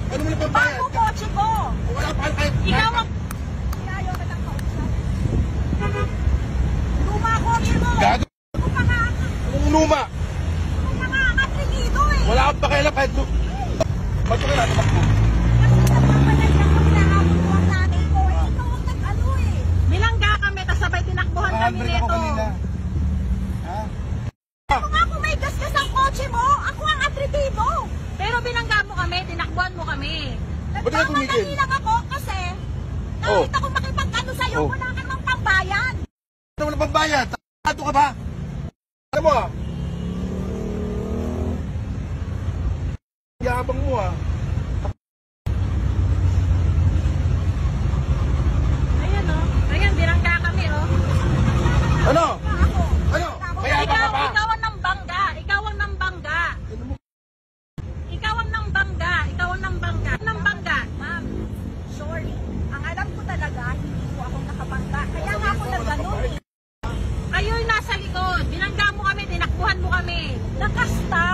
Ano mo na pambayad? Bago kotse ko. Wala pa kahit... Ikaw ang... Ayaw na lang kausap. Luma kotse mo. Gago. Ano pa nga? Anong luma? Ano pa nga? Katrinido eh. Wala akong pakialam kahit... Ba't ko kailangan tumakbo? Kasi nagpapanay lang kami na habang buwan natin ko. Eh, ikaw ang nag-ano eh. Bilangga kami, tas sabay tinakbuhan kami Handbrake ako nito. kanina. Ha? Ako nga kung may gas-gas ang kotse mo, ako ang atritibo. Pero binangga mo kami, tinakbuhan mo kami. Ba't ka tumigil? Nagmamadali lang ako kasi kahit ako makipag-ano sa'yo, Oh. wala ka namang pambayad. Ano mo na pambayad? Tato ka ba? Ano mo ah? Yabang mo ah. Ayan o. Ayan, binangga kami o. Ano? Ako. Ano? Mayabang ka pa? Ikaw ang nambangga. Ikaw ang nambangga. Ano mo? Ikaw ang nambangga. Ikaw ang nambangga. Nambangga. Ma'am, sorry. Ang alam ko talaga, hindi ko ako nakabangga. Kaya nga ako nagganon eh. Kayo'y nasa likod. Binangga mo kami, tinakbuhan mo kami. Nakasta.